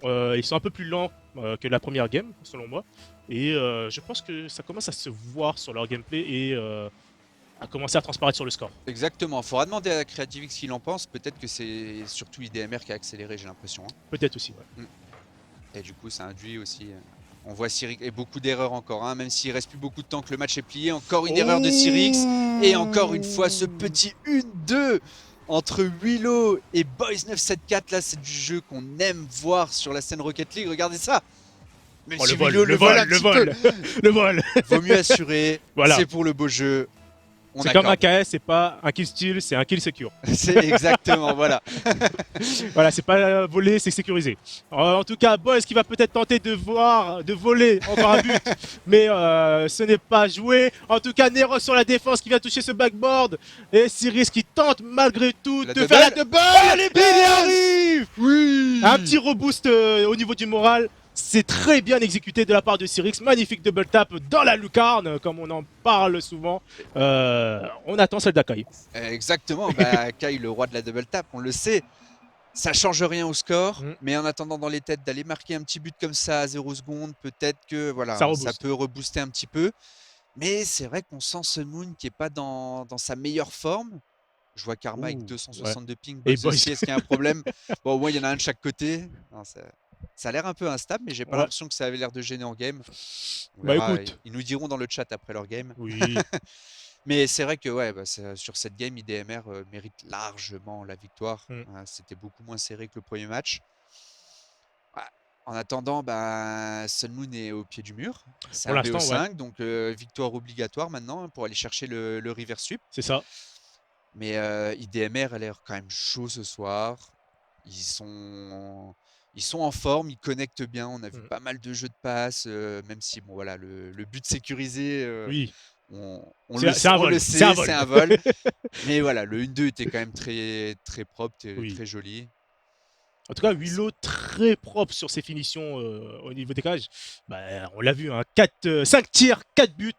Ils sont un peu plus lents que la première game, selon moi. Et je pense que ça commence à se voir sur leur gameplay et à commencer à transparaître sur le score. Exactement. Faudra demander à Creativix ce qu'il en pense. Peut-être que c'est surtout IDMR qui a accéléré, j'ai l'impression. Hein. Peut-être aussi, ouais. Et du coup, ça induit aussi. On voit Cyrix et beaucoup d'erreurs encore, hein, même s'il reste plus beaucoup de temps que le match est plié. Encore une erreur de Cyrix. Et encore une fois, ce petit 1-2 entre Willow et Boys 974. Là, c'est du jeu qu'on aime voir sur la scène Rocket League. Regardez ça. Même Oh, si le vol, Willow le vol, un le petit vol, le vol. peu. Vaut mieux assurer. Voilà. C'est pour le beau jeu. On C'est comme un accorde. KS, c'est pas un kill steal, c'est un kill secure. C'est exactement, voilà. Voilà, c'est pas volé, c'est sécurisé. En tout cas, Boys qui va peut-être tenter de voler encore un but, mais ce n'est pas joué. En tout cas, Neros sur la défense qui vient toucher ce backboard et Cyrix qui tente malgré tout La de double. faire la double. Elle est Il y belle. arrive. Oui. Un petit reboost au niveau du moral. C'est très bien exécuté de la part de Cyrix. Magnifique double tap dans la lucarne, comme on en parle souvent. On attend celle d'Akai. Exactement, bah, Kai, le roi de la double tap, on le sait. Ça change rien au score, mais en attendant dans les têtes d'aller marquer un petit but comme ça à 0 secondes, peut-être que voilà, ça peut rebooster un petit peu. Mais c'est vrai qu'on sent Sun Moon qui n'est pas dans sa meilleure forme. Je vois Karma avec 262 ping. Et Boys aussi, est-ce qu'il y a un problème? Bon, au moins, il y en a un de chaque côté. Non, ça a l'air un peu instable, mais j'ai pas l'impression que ça avait l'air de gêner en game. Bah écoute. Ils nous diront dans le chat après leur game. Oui. Mais c'est vrai que ouais, sur cette game, IDMR mérite largement la victoire. C'était beaucoup moins serré que le premier match. En attendant, Sun Moon est au pied du mur. C'est un BO5, donc victoire obligatoire maintenant pour aller chercher le reverse sweep. C'est ça. Mais IDMR a l'air quand même chaud ce soir. Ils sont en forme, ils connectent bien. On a vu pas mal de jeux de passe, même si bon voilà, le but sécurisé, oui. on le sait, c'est un vol. Mais voilà, le 1-2 était quand même très, très propre, très joli. En tout cas, Willow très propre sur ses finitions au niveau des cages. On l'a vu, hein, 5 tirs, 4 buts.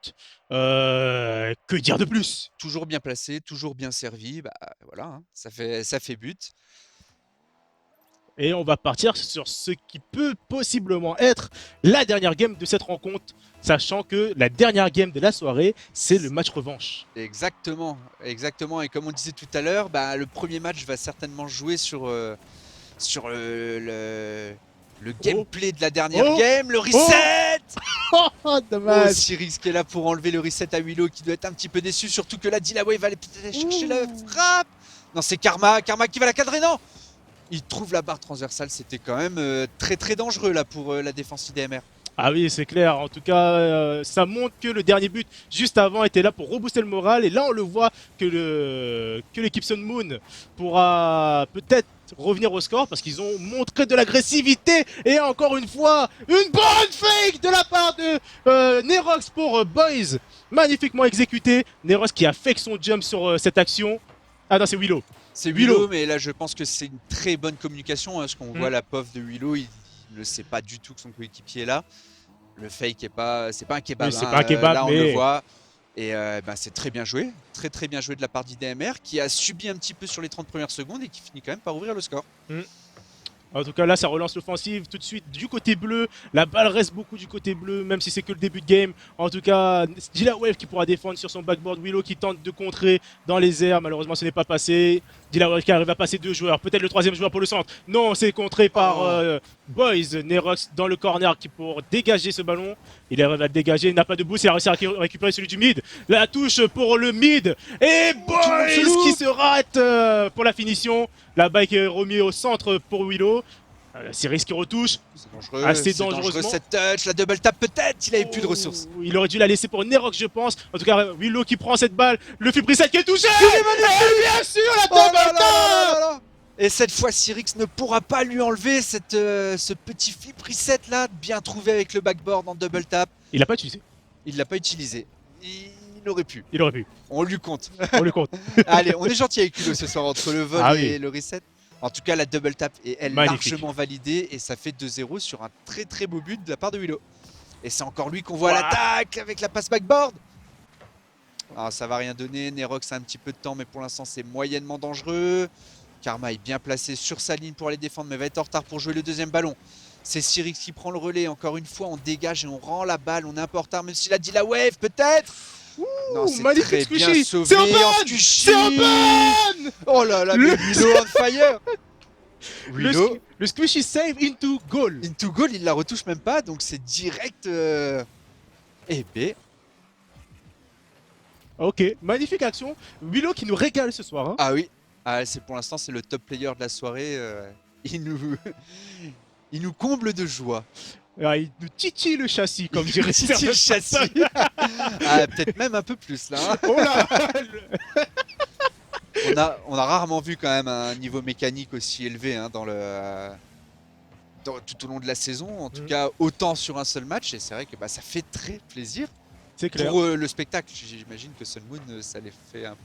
Que dire de plus? Toujours bien placé, toujours bien servi. Voilà, hein, ça fait but. Et on va partir sur ce qui peut possiblement être la dernière game de cette rencontre, sachant que la dernière game de la soirée, c'est le match revanche. Exactement, exactement. Et comme on disait tout à l'heure, le premier match va certainement jouer sur le gameplay de la dernière game, le reset. Dommage. Cyrix qui est là pour enlever le reset à Willow, qui doit être un petit peu déçu, surtout que là, Dilaway va aller peut-être chercher la frappe. Non, c'est Karma qui va la cadrer, non. Il trouve la barre transversale, c'était quand même très très dangereux là pour la défense IDMR. Ah oui, c'est clair. En tout cas, ça montre que le dernier but juste avant était là pour rebooster le moral. Et là, on le voit que l'équipe Sun Moon pourra peut-être revenir au score parce qu'ils ont montré de l'agressivité. Et encore une fois, une bonne fake de la part de Nerox pour Boys. Magnifiquement exécuté. Nerox qui a fake son jump sur cette action. Ah non, c'est Willow. C'est Willow, mais là je pense que c'est une très bonne communication, hein, parce qu'on voit la POV de Willow, il ne sait pas du tout que son coéquipier est là. Le fake c'est pas un kebab, oui, c'est pas un kebab, là on mais... le voit. Et c'est très bien joué, très bien joué de la part d'IDMR, qui a subi un petit peu sur les 30 premières secondes et qui finit quand même par ouvrir le score. En tout cas, là, ça relance l'offensive tout de suite du côté bleu. La balle reste beaucoup du côté bleu, même si c'est que le début de game. En tout cas, Dilaway qui pourra défendre sur son backboard. Willow qui tente de contrer dans les airs. Malheureusement, ce n'est pas passé. Dilaway qui arrive à passer 2 joueurs. Peut-être le 3e joueur pour le centre. Non, c'est contré par Boys. Nerox dans le corner qui pour dégager ce ballon. Il arrive à le dégager. Il n'a pas de boost. Il a réussi à récupérer celui du mid. La touche pour le mid. Et Boys qui se rate pour la finition. La balle qui est remise au centre pour Willow. Cyrix qui retouche. C'est dangereux. Assez dangereux cette touch. La double tap peut-être. Il avait plus de ressources. Il aurait dû la laisser pour Nerox, je pense. En tout cas, Willow qui prend cette balle. Le flip reset qui est touché. Et bien sûr, la double tap. Et cette fois, Cyrix ne pourra pas lui enlever ce petit flip reset là, bien trouvé avec le backboard en double tap. Il l'a pas utilisé. Il l'a pas utilisé. Il aurait pu. Il aurait pu. On lui compte. On lui compte. Allez, on est gentil avec Willow ce soir entre le vol et le reset. En tout cas, la double tap est elle Magnifique. largement validée et ça fait 2-0 sur un très très beau but de la part de Willow. Et c'est encore lui qu'on voit à Ouah. l'attaque avec la passe backboard. Alors, ça va rien donner. Nerox a un petit peu de temps, mais pour l'instant, c'est moyennement dangereux. Karma est bien placé sur sa ligne pour aller défendre, mais va être en retard pour jouer le deuxième ballon. C'est Cyrix qui prend le relais. Encore une fois, on dégage et on rend la balle. On est un peu en retard, même s'il a dit la wave, peut-être. Non, c'est magnifique très bien squishy. sauvé. C'est en open. squishy. C'est open. Oh là là, Le- mais Willow on fire. Willow, Le squishy save into goal. into goal, il la retouche même pas, donc c'est direct et B. Ok, magnifique action. Willow qui nous régale ce soir. Hein. Ah oui, ah, c'est pour l'instant c'est le top player de la soirée. Il nous, il nous comble de joie. Ah, il nous titille le châssis, comme dirait Titille le châssis. Ah, peut-être même un peu plus là. Hein. Oh là. On a rarement vu quand même un niveau mécanique aussi élevé hein, tout au long de la saison. En tout cas, autant sur un seul match. Et c'est vrai que bah, ça fait très plaisir. C'est clair. Pour le spectacle, j'imagine que Sun Moon, ça les fait un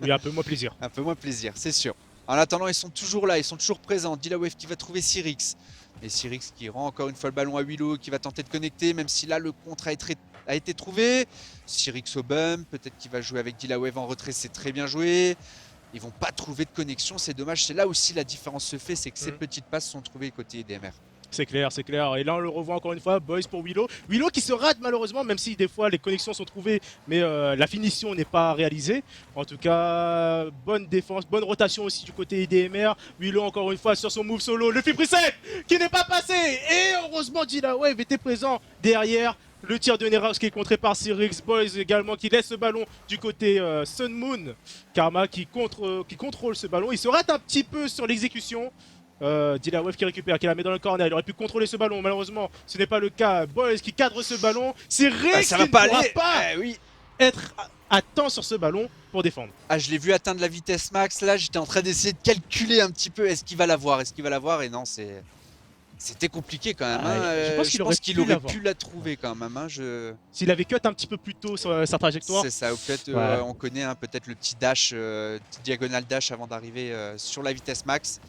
Oui, un peu moins plaisir. plaisir, c'est sûr. En attendant, ils sont toujours là, ils sont toujours présents. Dilawave qui va trouver Cyrix. Et Cyrix qui rend encore une fois le ballon à Willow, qui va tenter de connecter, même si là le contre a été trouvé. Cyrix au bump, peut-être qu'il va jouer avec Dilawave en retrait, c'est très bien joué. Ils vont pas trouver de connexion, c'est dommage. C'est là aussi la différence se fait, c'est que ces petites passes sont trouvées côté IDMR. C'est clair, c'est clair. Et là, on le revoit encore une fois, Boys pour Willow. Willow qui se rate malheureusement, même si des fois les connexions sont trouvées, mais la finition n'est pas réalisée. En tout cas, bonne défense, bonne rotation aussi du côté IDMR. Willow encore une fois sur son move solo, le flip reset qui n'est pas passé. Et heureusement, Dilawave était présent derrière. Le tir de Nerox qui est contré par Cyrix. Boys également qui laisse ce ballon du côté Sun Moon. Karma qui contrôle ce ballon. Il se rate un petit peu sur l'exécution. Dilawave qui récupère, qui la met dans le corner. Il aurait pu contrôler ce ballon, malheureusement ce n'est pas le cas. Boys qui cadre ce ballon. Cyrix Ah, ça va qui pas ne pourra aller. pas Oui. être à temps sur ce ballon pour défendre. Ah, je l'ai vu atteindre la vitesse max. Là, j'étais en train d'essayer de calculer un petit peu. Est-ce qu'il va l'avoir? Et non, c'était compliqué quand même. Ah, Hein. je pense qu'il aurait pu pu la trouver quand même. Hein. S'il avait cut un petit peu plus tôt sur sa trajectoire. C'est ça. Ou peut-être, Ouais. on connaît hein, peut-être le petit dash, petit diagonal dash avant d'arriver sur la vitesse max,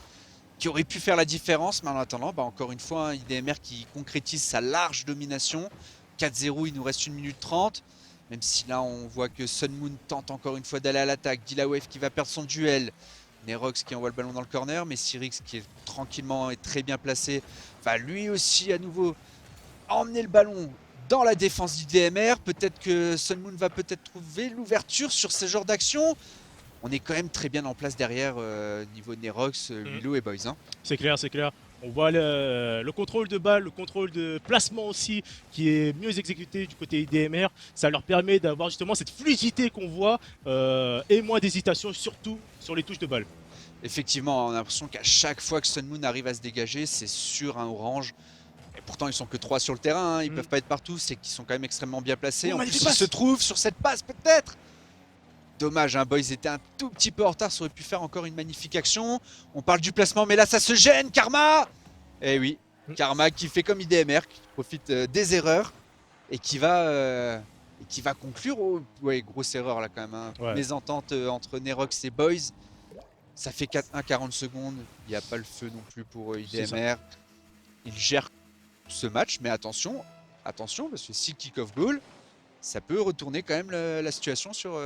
qui aurait pu faire la différence. Mais en attendant, bah, encore une fois, hein, IDMR qui concrétise sa large domination. 4-0, il nous reste 1 minute 30. Même si là, on voit que Sun Moon tente encore une fois d'aller à l'attaque. Dilawave qui va perdre son duel. Nerox qui envoie le ballon dans le corner, mais Cyrix qui est tranquillement et très bien placé va lui aussi à nouveau emmener le ballon dans la défense d'IDMR. Peut-être que Sun Moon va peut-être trouver l'ouverture sur ce genre d'action. On est quand même très bien en place derrière niveau Nerox, Willow et Boys. Hein. C'est clair, c'est clair. On voit le contrôle de balle, le contrôle de placement aussi qui est mieux exécuté du côté IDMR. Ça leur permet d'avoir justement cette fluidité qu'on voit et moins d'hésitation, surtout sur les touches de balle. Effectivement, on a l'impression qu'à chaque fois que Sun Moon arrive à se dégager, c'est sur un orange. Et pourtant, ils sont que 3 sur le terrain, hein. Ils peuvent pas être partout, c'est qu'ils sont quand même extrêmement bien placés. En plus, ils se trouvent sur cette passe peut-être. Dommage, hein, Boys était un tout petit peu en retard, ça aurait pu faire encore une magnifique action. On parle du placement, mais là ça se gêne, Karma. Eh oui, Karma qui fait comme IDMR, qui profite des erreurs et qui va conclure. Oh, ouais, grosse erreur là quand même. Hein. Ouais. Mésentente entre Nerox et Boys. Ça fait 4-1, 40 secondes. Il n'y a pas le feu non plus pour IDMR. Il gère ce match, mais attention, parce que si kick-off goal, ça peut retourner quand même la situation sur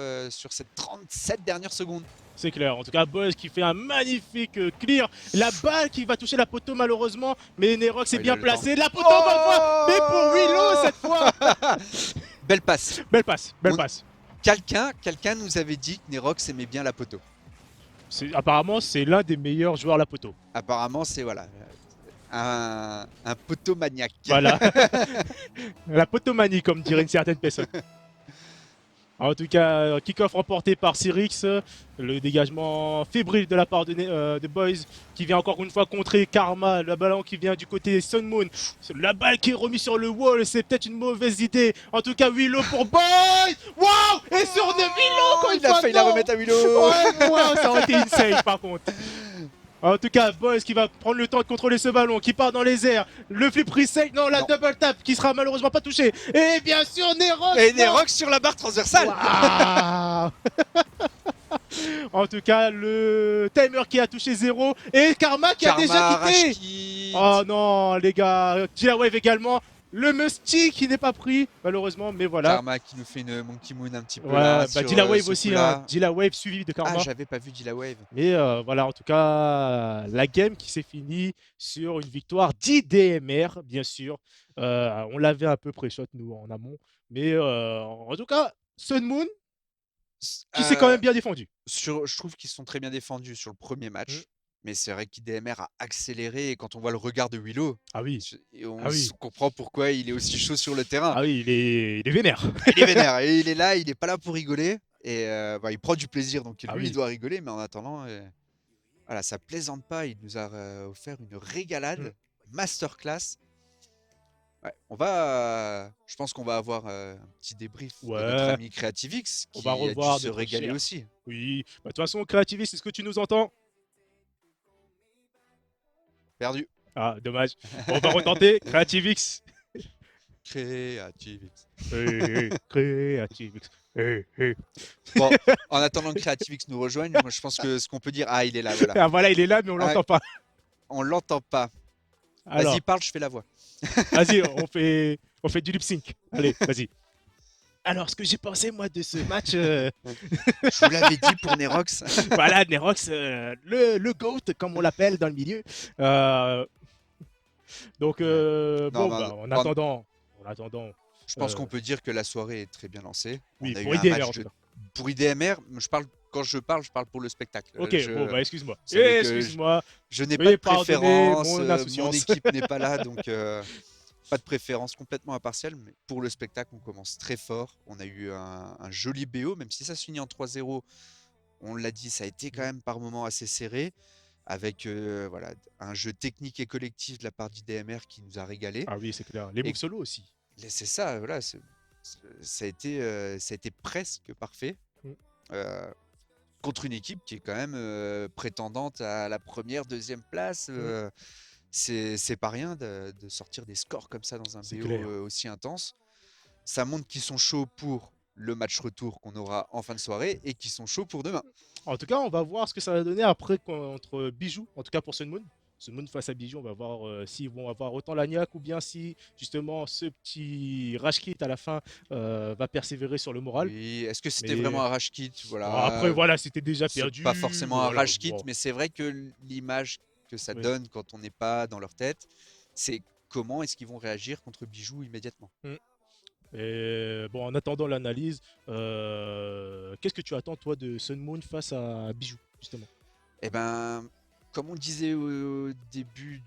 ces 37 dernières secondes. C'est clair. En tout cas, Boys qui fait un magnifique clear. La balle qui va toucher la poteau malheureusement, mais Nerox est bien placé. La poteau encore une fois, mais pour Willow cette fois. Belle passe. Belle passe, belle passe. Quelqu'un nous avait dit que Nerox aimait bien la poteau. Apparemment, c'est l'un des meilleurs joueurs à la poteau. Apparemment, c'est voilà un poteau maniaque. Voilà. La potomanie, comme dirait une certaine personne. En tout cas, kick-off remporté par Cyrix. Le dégagement fébrile de la part de Boys qui vient encore une fois contrer Karma. Le ballon qui vient du côté Sun Moon. La balle qui est remise sur le wall. C'est peut-être une mauvaise idée. En tout cas, Willow pour Boys. Waouh! Et sur de Willow quand il a failli la remettre à Willow. Ouais, wow, ça aurait été insane par contre. En tout cas, Boys qui va prendre le temps de contrôler ce ballon, qui part dans les airs. Le flip reset, non, la double tap qui sera malheureusement pas touchée. Et bien sûr, Nerox. Et Nerox sur la barre transversale. Wow. En tout cas, le timer qui a touché 0 et Karma qui a déjà quitté. Rashkit. Oh non, les gars, Wave également. Le Musty qui n'est pas pris, malheureusement, mais voilà. Karma qui nous fait une Monkey Moon un petit peu Ouais, là. bah sur, Wave ce aussi, coup-là. hein. Wave suivi de Karma. Ah, j'avais pas vu Dilla Wave. Mais voilà, en tout cas, la game qui s'est finie sur une victoire d'IDMR, bien sûr. On l'avait un peu pré-shot, nous, en amont. Mais en tout cas, Sun Moon qui s'est quand même bien défendu. Je trouve qu'ils sont très bien défendus sur le premier match. Mm. Mais c'est vrai qu'IDMR a accéléré. Et quand on voit le regard de Willow, Ah oui, on Ah oui. comprend pourquoi il est aussi chaud sur le terrain. ah oui, il est vénère. Il est vénère. Et il est là, il est pas là pour rigoler. Et il prend du plaisir. Donc Ah lui, oui. il doit rigoler. Mais en attendant, voilà, ça plaisante pas. Il nous a offert une régalade. Masterclass. Ouais, je pense qu'on va avoir un petit débrief de notre Ouais. ami CreativeX On qui va a dû revoir se notre régaler cher. aussi. Oui, bah, de toute façon, Creativist, est-ce que tu nous entends? Perdu. Ah, dommage. Bon, on va retenter. Creativix. CreativeX. Creativix. Bon, en attendant que CreativeX nous rejoigne, moi je pense que ce qu'on peut dire, il est là, voilà. Ah, voilà, il est là, mais on Ah, l'entend pas. On l'entend pas. Alors, Vas-y, parle, je fais la voix. vas-y, on fait du lip sync. Allez, vas-y. Alors, ce que j'ai pensé, moi, de ce match, Je vous l'avais dit pour Nerox. voilà, Nerox, le GOAT, comme on l'appelle dans le milieu. Donc, Non, bon, mais bah, en attendant, Je pense qu'on peut dire que la soirée est très bien lancée. oui, On a pour eu un IDMR, match en tout cas. pour IDMR. Quand je parle pour le spectacle. Ok, Je- bon, bah, excuse-moi. vous savez que Excuse-moi. Je n'ai Veuillez pas de pardonner préférence, mon mon insouciance. équipe n'est pas là, donc pas de préférence, complètement impartiale. Mais pour le spectacle, on commence très fort. On a eu un joli BO, même si ça se finit en 3-0. On l'a dit, ça a été quand même par moments assez serré, avec voilà, un jeu technique et collectif de la part d'IDMR qui nous a régalé. Ah oui, c'est clair. Les Et- moves solo aussi. C'est ça, voilà, ça a été presque parfait. Mm. Contre une équipe qui est quand même prétendante à la première, deuxième place. C'est pas rien de sortir des scores comme ça dans un C'est BO clair. aussi intense. Ça montre qu'ils sont chauds pour le match retour qu'on aura en fin de soirée et qu'ils sont chauds pour demain. En tout cas, on va voir ce que ça va donner après contre Bijou. En tout cas pour Sun Moon. Sun Moon face à Bijou, on va voir s'ils vont avoir autant l'agnac ou bien si justement ce petit Rage Kit à la fin va persévérer sur le moral. Oui, est-ce que c'était Mais- vraiment un rage kit? Bon, Voilà. après, voilà, c'était déjà C'est perdu. pas forcément un voilà, rage kit, bon. mais c'est vrai que l'image que ça Oui. donne quand on n'est pas dans leur tête, c'est comment est-ce qu'ils vont réagir contre Bijou immédiatement. Et bon, en attendant l'analyse, qu'est-ce que tu attends toi de Sun Moon face à Bijou justement? Eh ben, comme on le disait au début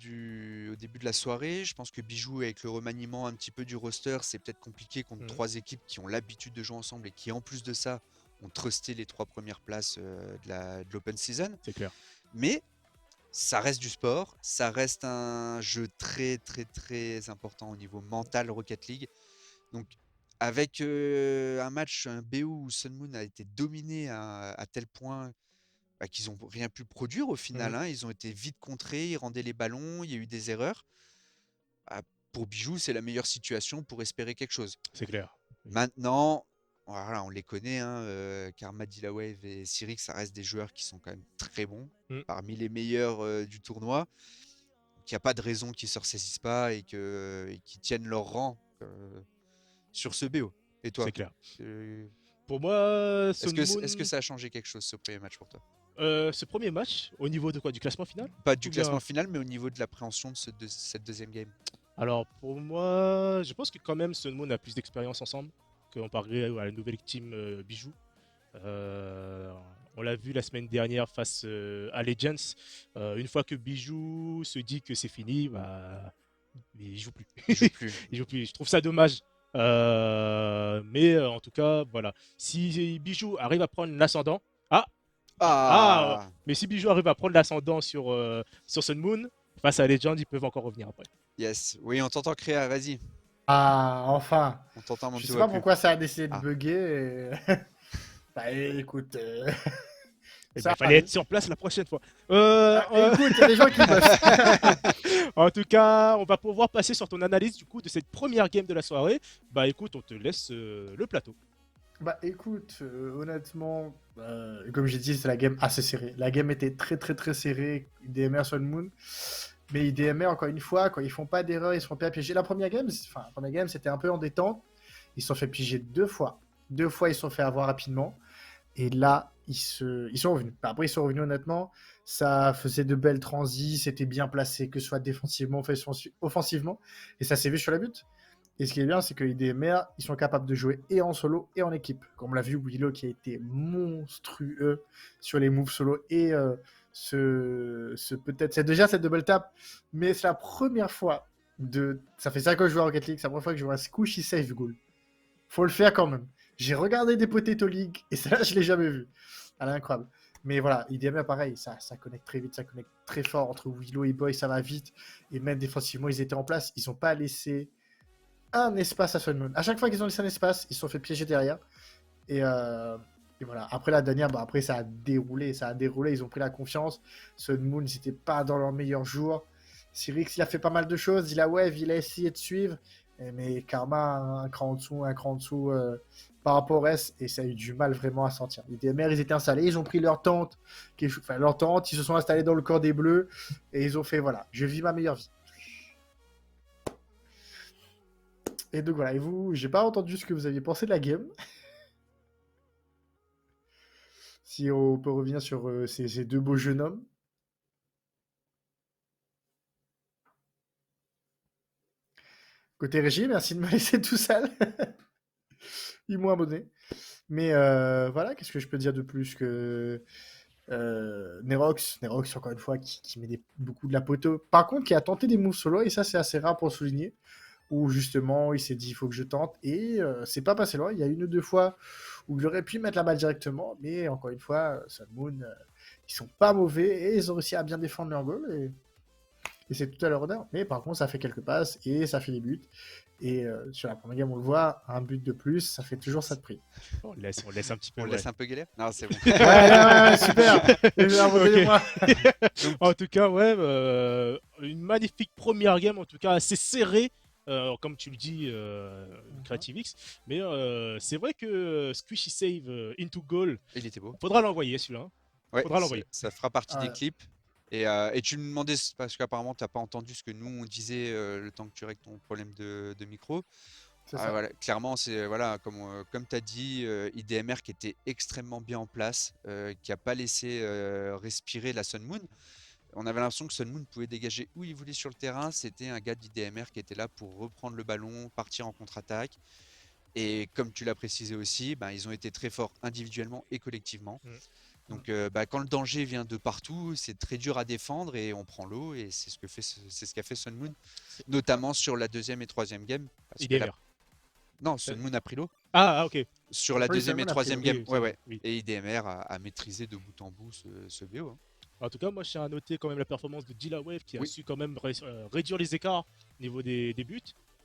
de la soirée, je pense que Bijou, avec le remaniement un petit peu du roster, c'est peut-être compliqué contre Mhm. trois équipes qui ont l'habitude de jouer ensemble et qui, en plus de ça, ont trusté les 3 premières places de l'Open Season. C'est clair. Mais ça reste du sport, ça reste un jeu très très très important au niveau mental Rocket League. Donc avec un match, un BO où Sun Moon a été dominé à tel point qu'ils n'ont rien pu produire au final. Mhm. Ils ont été vite contrés, ils rendaient les ballons, il y a eu des erreurs. Pour Bijou, c'est la meilleure situation pour espérer quelque chose. C'est clair. Maintenant, voilà, on les connaît, Karma, Dillawave et Cyrix, ça reste des joueurs qui sont quand même très bons, parmi les meilleurs du tournoi. Il n'y a pas de raison qu'ils ne se ressaisissent pas et qu'ils tiennent leur rang sur ce BO. Et toi, C'est clair. euh, Pour moi, est-ce Sun Moon, que ça a changé quelque chose ce premier match pour toi? ce premier match, au niveau de quoi? Du classement final? Pas du Ou bien- classement final, mais au niveau de l'appréhension de cette deuxième game. Alors pour moi, je pense que quand même Sun Moon a plus d'expérience ensemble comparé à la nouvelle team Bijou. On l'a vu la semaine dernière face à Legends. Une fois que Bijou se dit que c'est fini, bah, il joue plus. Il joue plus. Il joue plus. Je trouve ça dommage. Mais en tout cas, voilà. Si Bijou arrive à prendre l'ascendant, mais si Bijou arrive à prendre l'ascendant sur Sun Moon, face à Legend, ils peuvent encore revenir après. Yes. Oui, on t'entend Créa, vas-y. Ah, enfin. On t'entend, mon Je petit sais pas Wapu. pourquoi ça a décidé de Ah. bugger. Bah écoute. Eh ça ben, il fallait arrive. être sur place la prochaine fois. Écoute, il y a des gens qui bossent. En tout cas, on va pouvoir passer sur ton analyse du coup de cette première game de la soirée. Bah écoute, on te laisse le plateau. Bah écoute, honnêtement, comme j'ai dit, c'est la game assez serrée. La game était très très très serrée, IDMR Sun Moon. Mais IDMR, encore une fois, quand ils font pas d'erreur, ils se font pas piéger. La première game, c'était un peu en détente. Ils se sont fait piéger 2 fois. 2 fois, ils se sont fait avoir rapidement. Et là, ils sont revenus. Bah, après, ils sont revenus honnêtement. Ça faisait de belles transis, c'était bien placé, que ce soit défensivement ou offensivement. Et ça s'est vu sur la but. Et ce qui est bien, c'est que IDMR, ils sont capables de jouer et en solo et en équipe. Comme on l'a vu, Willow qui a été monstrueux sur les moves solo et peut-être. C'est déjà cette double tap, mais c'est la première fois de. Ça fait 5 ans que je joue à Rocket League, c'est la première fois que je vois un squishy save goal. Faut le faire quand même. J'ai regardé des Potato League et ça, je l'ai jamais vu. Elle est incroyable. Mais voilà, IDMR, pareil, ça connecte très vite, ça connecte très fort entre Willow et Boy, ça va vite. Et même défensivement, ils étaient en place, ils n'ont pas laissé un espace à Sun Moon. À chaque fois qu'ils ont laissé un espace, ils se sont fait piéger derrière. Et, euh, et voilà. Après la dernière, bah, après ça a déroulé, ils ont pris la confiance. Sun Moon, ils n'étaient pas dans leur meilleur jour. Cyrix, il a fait pas mal de choses. Il a essayé de suivre. Mais Karma, un cran en dessous par rapport au reste. Et ça a eu du mal vraiment à sortir. Les DMR, ils étaient installés, ils ont pris leur tente. Leur tente, ils se sont installés dans le corps des Bleus. Et ils ont fait, voilà, je vis ma meilleure vie. Et donc voilà, et vous, j'ai pas entendu ce que vous aviez pensé de la game. Si on peut revenir sur ces deux beaux jeunes hommes. Côté régie, merci de me laisser tout seul. Ils m'ont abonné. Mais voilà, qu'est-ce que je peux dire de plus que Nerox, encore une fois, qui met beaucoup de la poteau. Par contre, qui a tenté des moves solo, et ça, c'est assez rare pour le souligner, où justement, il s'est dit, il faut que je tente, et c'est pas passé loin. Il y a une ou deux fois où j'aurais pu mettre la balle directement, mais encore une fois, Sun Moon, ils sont pas mauvais, et ils ont réussi à bien défendre leur goal, et c'est tout à leur honneur. Mais par contre, ça fait quelques passes, et ça fait des buts. Et sur la première game, on le voit, un but de plus, ça fait toujours ça de prix. On laisse un petit peu. On le Ouais. laisse un peu galère? Non, c'est bon. Ouais, super. Ok. Moi. En tout cas, ouais, une magnifique première game, en tout cas assez serrée, comme tu le dis, Creative X. Mais c'est vrai que Squishy Save into goal, Il était beau. faudra l'envoyer celui-là. Hein. Ouais, Faudra l'envoyer. ça fera partie des Ouais, clips. Et tu me demandais, parce qu'apparemment, tu n'as pas entendu ce que nous on disait le temps que tu règles ton problème de micro. c'est ça. Voilà, clairement, c'est voilà, comme tu as dit, IDMR qui était extrêmement bien en place, qui n'a pas laissé respirer la Sun Moon. On avait l'impression que Sun Moon pouvait dégager où il voulait sur le terrain. C'était un gars d'IDMR qui était là pour reprendre le ballon, partir en contre-attaque. Et comme tu l'as précisé aussi, ben, ils ont été très forts individuellement et collectivement. Mm. Donc bah, quand le danger vient de partout, c'est très dur à défendre et on prend l'eau. Et c'est ce qu'a fait Sun Moon, notamment sur la deuxième et troisième game. Parce que IDMR. non, Sun Moon a pris l'eau. Ok. Sur la Oui, deuxième et Salmon a pris troisième l'eau. game, Oui, ouais, ouais. oui. Et IDMR a maîtrisé de bout en bout ce BO. Hein. En tout cas, moi, je tiens à noter quand même la performance de Dilawave qui a Oui, su quand même réduire les écarts au niveau des buts.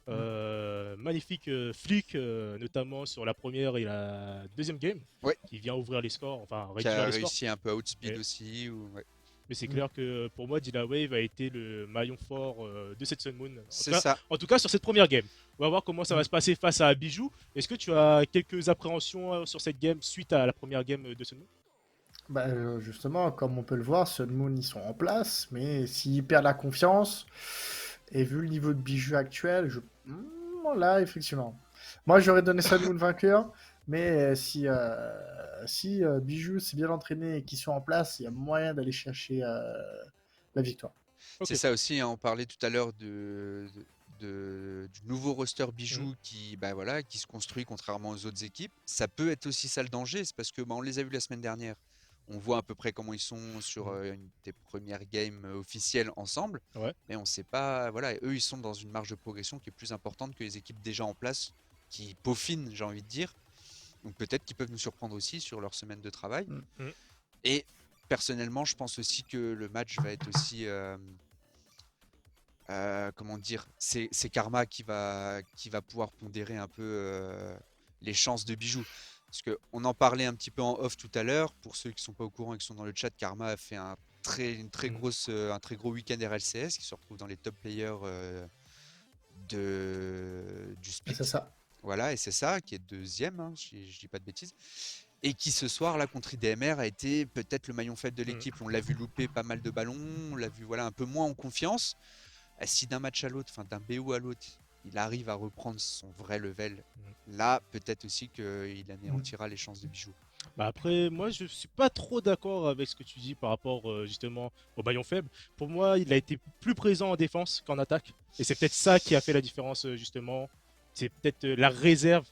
Mm. Magnifique flic, notamment sur la première et la deuxième game, ouais. qui vient ouvrir les scores, enfin Qui réduire a les scores. réussi un peu à outspeed Et- aussi. Ouais. mais c'est Mm. clair que pour moi, Dilawave a été le maillon fort de cette Sun Moon. C'est ça. En tout cas, sur cette première game. On va voir comment ça va Mm. se passer face à Bijou. Est-ce que tu as quelques appréhensions sur cette game suite à la première game de Sun Moon? Bah, justement, comme on peut le voir, Sun Moon, ils sont en place, mais s'ils perdent la confiance, et vu le niveau de bijou actuel, là, effectivement. Moi, j'aurais donné Sun Moon vainqueur, mais si Bijou s'est bien entraîné et qu'ils sont en place, il y a moyen d'aller chercher la victoire. C'est Ok. ça aussi, hein, on parlait tout à l'heure du nouveau roster Mhm. Bijou qui, bah, voilà, qui se construit contrairement aux autres équipes. Ça peut être aussi ça le danger, c'est parce que bah, on les a vus la semaine dernière. On voit à peu près comment ils sont sur une des premières games officielles ensemble, Ouais. mais on sait pas. Voilà, eux ils sont dans une marge de progression qui est plus importante que les équipes déjà en place, qui peaufinent, j'ai envie de dire. Donc peut-être qu'ils peuvent nous surprendre aussi sur leur semaine de travail. Mhm. Et personnellement, je pense aussi que le match va être aussi comment dire, c'est Karma qui va pouvoir pondérer un peu les chances de Bijou. Parce qu'on en parlait un petit peu en off tout à l'heure. Pour ceux qui sont pas au courant et qui sont dans le chat, Karma a fait un très gros week-end RLCS qui se retrouve dans les top players du split. C'est ça. Voilà, et c'est ça, qui est deuxième, hein, si je dis pas de bêtises. Et qui ce soir, là, contre IDMR, a été peut-être le maillon faible de l'équipe. On l'a vu louper pas mal de ballons, on l'a vu un peu moins en confiance. Si d'un match à l'autre, enfin d'un BO à l'autre, il arrive à reprendre son vrai level, là, peut-être aussi qu'il anéantira les chances de Bijou. Bah après, moi, je suis pas trop d'accord avec ce que tu dis par rapport justement au maillon faible. Pour moi, il a été plus présent en défense qu'en attaque. Et c'est peut-être ça qui a fait la différence, justement. C'est peut-être la réserve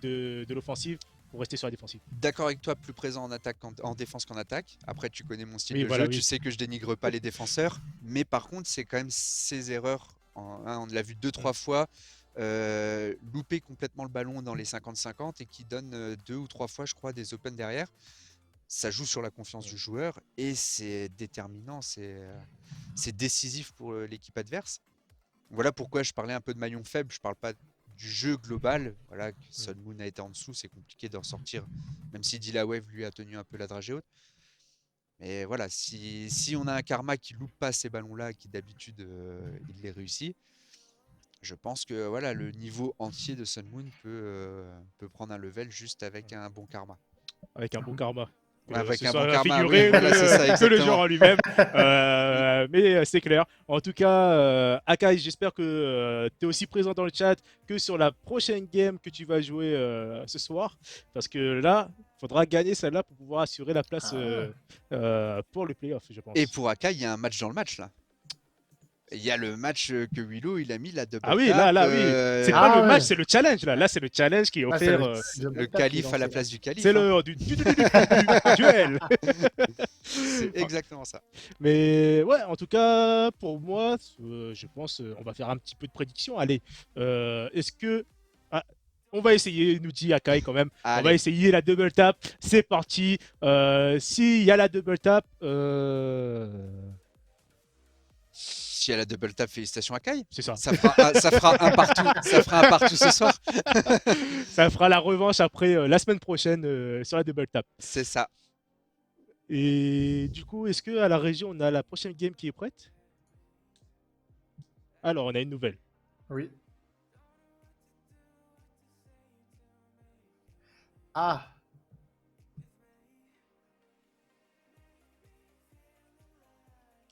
de l'offensive pour rester sur la défensive. D'accord avec toi, plus présent en attaque en défense qu'en attaque. Après, tu connais mon style Oui, de voilà, jeu, oui. tu sais que je dénigre pas les défenseurs. Mais par contre, c'est quand même ses erreurs. On l'a vu 2-3 fois. Louper complètement le ballon dans les 50-50 et qui donne 2 ou 3 fois, je crois, des open derrière. Ça joue sur la confiance du joueur et c'est déterminant, c'est décisif pour l'équipe adverse. Voilà pourquoi je parlais un peu de maillon faible, je parle pas du jeu global. Voilà, Sun Moon a été en dessous, c'est compliqué d'en sortir, même si Dilawave lui a tenu un peu la dragée haute. Mais voilà, si on a un Karma qui loupe pas ces ballons-là, qui d'habitude il les réussit, je pense que voilà, le niveau entier de Sun Moon peut prendre un level juste avec un bon Karma. Avec un bon karma. Que Avec ce un soit bon karma, figuré oui, voilà, c'est ça, que le exactement. genre en lui-même. Mais c'est clair. En tout cas, Akai, j'espère que tu es aussi présent dans le chat que sur la prochaine game que tu vas jouer ce soir. Parce que là, il faudra gagner celle-là pour pouvoir assurer la place pour le playoff, je pense. Et pour Akai, il y a un match dans le match là. Il y a le match que Willow il a mis la double Ah oui, tap. là, oui. C'est pas le match, c'est le challenge là. Là, c'est le challenge qui est offert. Le calife à la place du calife. C'est le du duel. C'est exactement ça. Mais ouais, en tout cas, pour moi, je pense on va faire un petit peu de prédiction. Allez, est-ce que... Ah, on va essayer, nous dit Akai quand même. Allez. On va essayer la double tap. C'est parti. S'il y a la double tap... Si elle a double tap, félicitations à Kai. C'est ça. Ça fera un partout. Ça fera un partout ce soir. Ça fera la revanche après la semaine prochaine sur la double tap. C'est ça. Et du coup, est-ce que à la région, on a la prochaine game qui est prête? Alors, on a une nouvelle. Oui. Ah.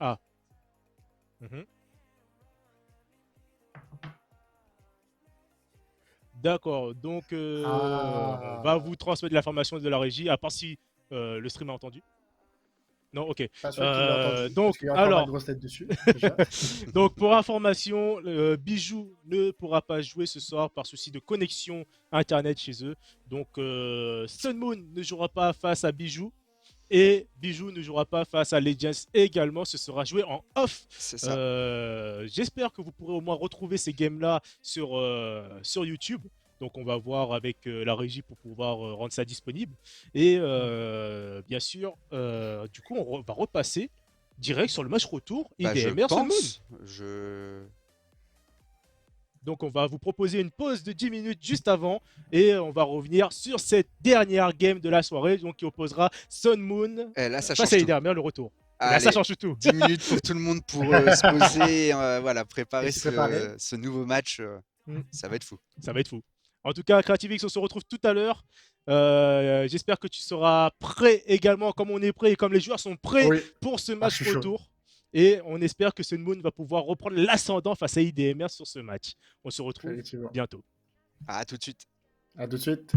Ah. Mmh. D'accord, donc on va vous transmettre l'information de la régie, à part si le stream a entendu. Non, ok. Pas sûr qu'il l'a entendu, Donc, parce qu'il y a encore alors, une grosse tête dessus. Déjà. donc pour information, Bijou ne pourra pas jouer ce soir par souci de connexion internet chez eux. Donc Sun Moon ne jouera pas face à Bijou. Et Bijou ne jouera pas face à Legends également, ce sera joué en off. C'est ça. J'espère que vous pourrez au moins retrouver ces games-là sur YouTube. Donc on va voir avec la régie pour pouvoir rendre ça disponible. Et bien sûr, du coup, on va repasser direct sur le match retour IDMR je Sun Moon. pense. Donc on va vous proposer une pause de 10 minutes juste avant et on va revenir sur cette dernière game de la soirée donc qui opposera Sun Moon Là, ça face change à tout. IDMR le retour. Allez, là ça change tout. 10 minutes pour tout le monde pour se poser, voilà, préparer préparer. ce nouveau match. Mm. Ça va être fou. Ça va être fou. En tout cas, CreativeX, on se retrouve tout à l'heure. J'espère que tu seras prêt également, comme on est prêt et comme les joueurs sont prêts pour ce match retour. Et on espère que Sun Moon va pouvoir reprendre l'ascendant face à IDMR sur ce match. On se retrouve bientôt. À tout de suite. À tout de suite.